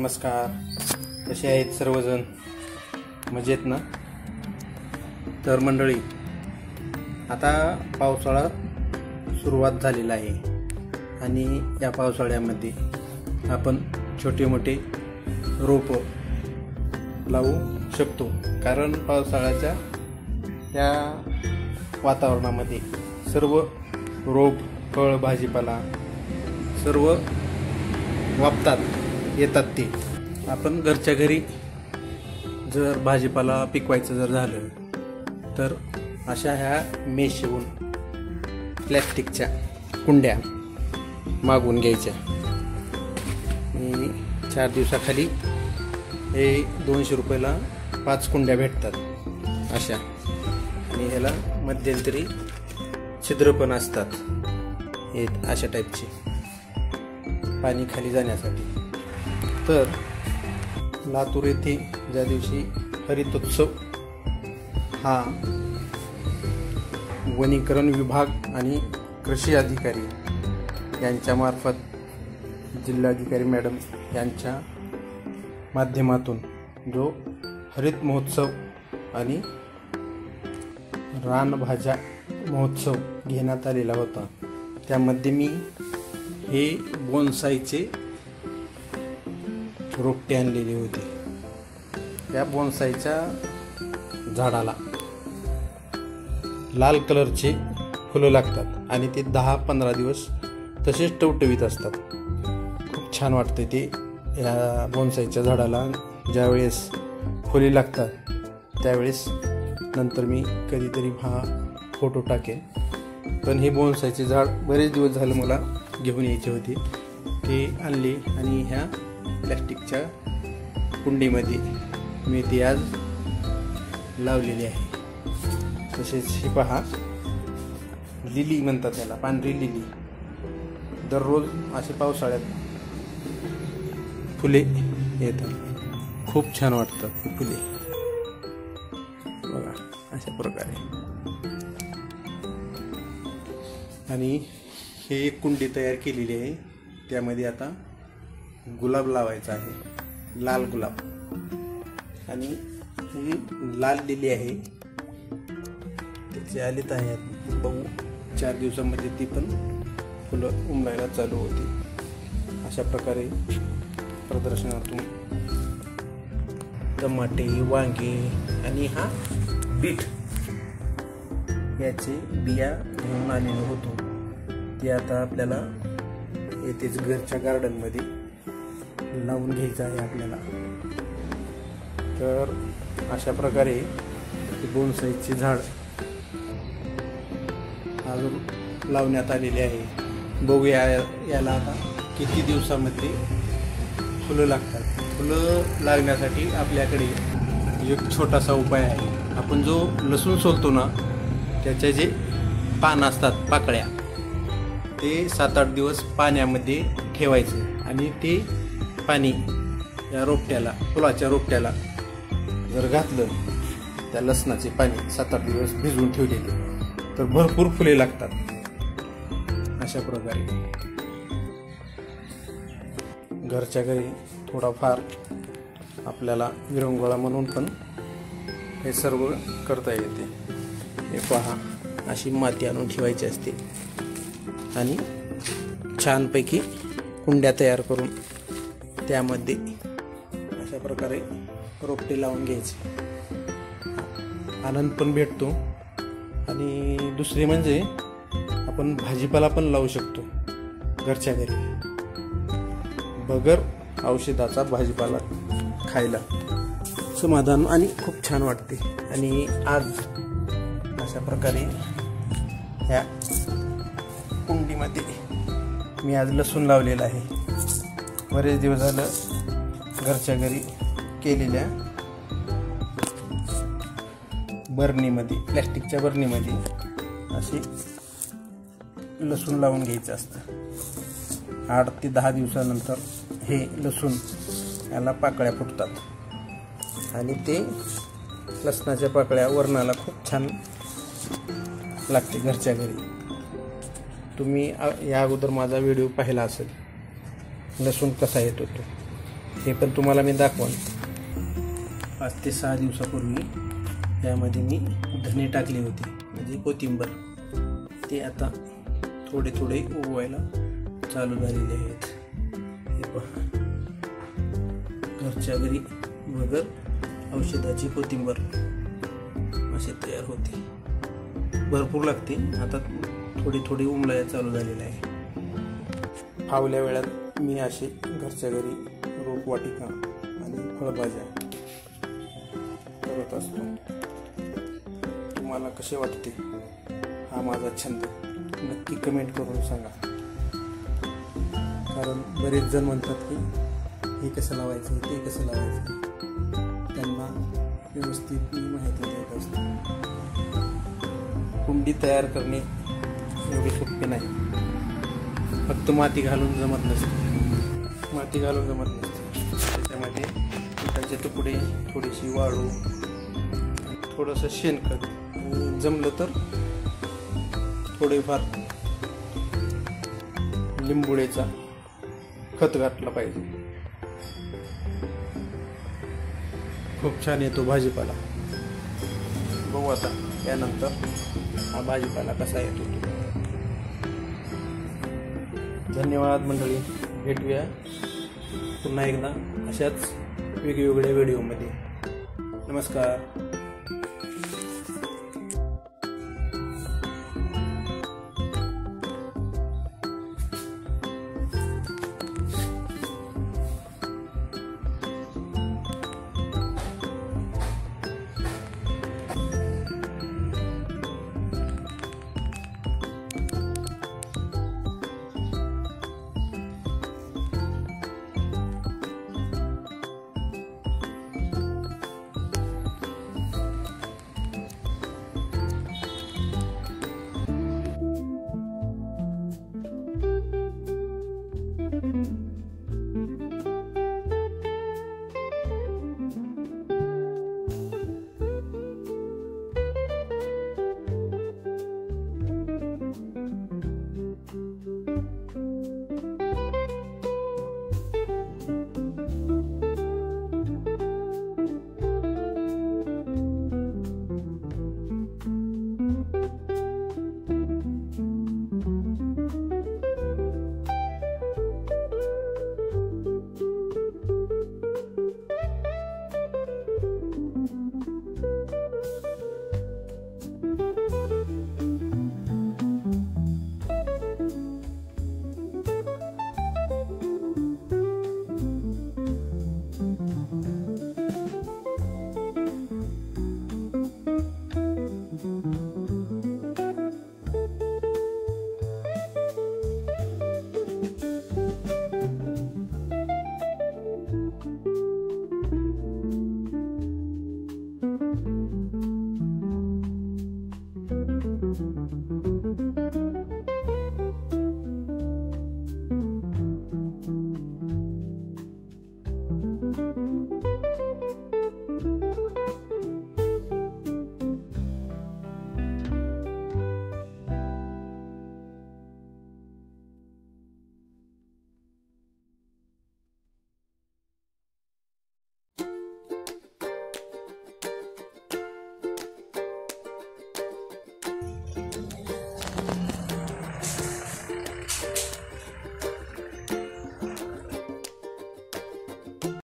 नमस्कार, कसे आहेत सर्वजण? मजेत ना? तर मंडळी, आता पावसाळा सुरुवात झालेला आहे आणि या पावसाळ्यामध्ये आपण छोटे मोठे रोप लावू शकतो, कारण पावसाळ्याच्या या वातावरणामध्ये सर्व रोप, फळ, भाजीपाला सर्व वापतात येतात. ते आपण घरच्या घरी जर भाजीपाला पिकवायचं जर झालं तर अशा ह्या मेश येऊन प्लॅस्टिकच्या कुंड्या मागवून घ्यायच्या. 4 दिवसाखाली हे 200 रुपयाला 5 कुंड्या भेटतात अशा. आणि ह्याला मध्यंतरी छिद्र पण असतात हे अशा टाईपचे, पाणी खाली जाण्यासाठी. तर लातूर येथे ज्या दिवशी हरितोत्सव हा वनीकरण विभाग आणि कृषी अधिकारी यांच्यामार्फत जिल्हाधिकारी मॅडम यांच्या माध्यमातून जो हरित महोत्सव आणि रानभाज्या महोत्सव घेण्यात आलेला होता, त्यामध्ये मी हे बोनसाईचे रोपटे आणलेले होते. त्या बोनसाईच्या झाडाला लाल कलरचे फुलं लागतात आणि ते 10-15 दिवस तसेच टवटवीत असतात. खूप छान वाटते ते. या बोनसाईच्या झाडाला ज्यावेळेस फुले लागतात त्यावेळेस नंतर मी कधीतरी हा फोटो टाकेन. पण हे बोनसाईचे झाड बरेच दिवस झाले मला घेऊन यायचे होते, ते आणले आणि ह्या प्लॅस्टिकच्या कुंडीमध्ये मी ती आज लावलेली आहे. तसेच हे पहा, लिली म्हणतात त्याला, पांढरी लिली. दररोज असे पावसाळ्यात फुले येतात, खूप छान वाटतात ही फुले. बघा अशा प्रकारे. आणि हे एक कुंडी तयार केलेली आहे, त्यामध्ये आता गुलाब लावायचा आहे, लाल गुलाब. आणि ही लाल लिली आहे, त्याचे आलेत आहेत बघू. 4 दिवसामध्ये ती पण फुलं उमलायला चालू होती. अशा प्रकारे प्रदर्शनातून टमाटे, वांगे आणि हा बीट याचे बिया घेऊन आलेलो होतो. ते आता आपल्याला येथेच घरच्या गार्डनमध्ये लावून घ्यायचं आहे आपल्याला. तर अशा प्रकारे बोनसाईचे झाड अजून लावण्यात आलेले आहे. बघूया याला आता किती दिवसामध्ये फुलं लागतात. फुलं लागण्यासाठी आपल्याकडे एक छोटासा उपाय आहे. आपण जो लसूण सोलतो ना, त्याचे जे पान असतात, पाकळ्या, ते 7-8 दिवस पाण्यामध्ये ठेवायचे आणि ते पाणी या रोपट्याला, फुलाच्या रोपट्याला जर घातलं, त्या लसणाचे पाणी 7-8 दिवस भिजवून ठेवलेले, तर भरपूर फुले लागतात. अशा प्रकारे घरच्या घरी थोडाफार आपल्याला विरंगुळा म्हणून पण हे सर्व करता येते. हे पहा, अशी माती आणून ठेवायची असते आणि छानपैकी कुंड्या तयार करून त्यामध्ये अशा प्रकारे रोपटे लावून घ्यायचे. आनंद पण भेटतो. आणि दुसरे म्हणजे आपण भाजीपाला पण लावू शकतो घरच्या घरी. बगर औषधाचा भाजीपाला खायला समाधान आणि खूप छान वाटते. आणि आज अशा प्रकारे ह्या कुंडीमध्ये मी आज लसूण लावलेला आहे. बरेच दिवस झालं घरच्या घरी केलेल्या बरणीमध्ये, प्लॅस्टिकच्या बरणीमध्ये असे लसूण लावून घ्यायचं असतं. 8 ते 10 दिवसानंतर हे लसूण याला पाकळ्या फुटतात आणि ते लसणाच्या पाकळ्या वरणाला खूप छान लागते घरच्या घरी. तुम्ही या अगोदर माझा व्हिडिओ पाहिला असेल, लसूण कसा येतो तो. हे पण तुम्हाला मी दाखवून 5 ते 6 दिवसापूर्वी यामध्ये मी धने टाकले होते, म्हणजे कोथिंबर. ते आता थोडे थोडे उगवायला चालू झालेले आहेत. हे पहा, घरच्या घरी बगर औषधाची कोथिंबर असे तयार होते. भरपूर लागते. आता थोडी थोडी उमलायला चालू झालेलं आहे. फावल्या वेळात मी असे घरच्या घरी रोपवाटिका आणि फळभाज्या करत असतो. तुम्हाला कसे वाटते हा माझा छंद नक्की कमेंट करून सांगा. कारण बरेच जण म्हणतात की हे कसं लावायचं, ते कसं लावायचं, त्यांना व्यवस्थित मी माहिती देत असतो. कुंडी तयार करणे एवढे सोपे नाही. फक्त माती घालून जमत नसते. त्याच्यामध्ये पिठाचे तुकडे, थोडीशी वाळू, थोडंसं शेणखत, जमलं तर थोडेफार लिंबुळेचा खत घातला पाहिजे. खूप छान येतो भाजीपाला. बघू आता त्यानंतर हा भाजीपाला कसा येतो. धन्यवाद मंडळी. भेटूया पुन्हा एकदा अशाच वेगवेगळ्या व्हिडिओमध्ये. नमस्कार.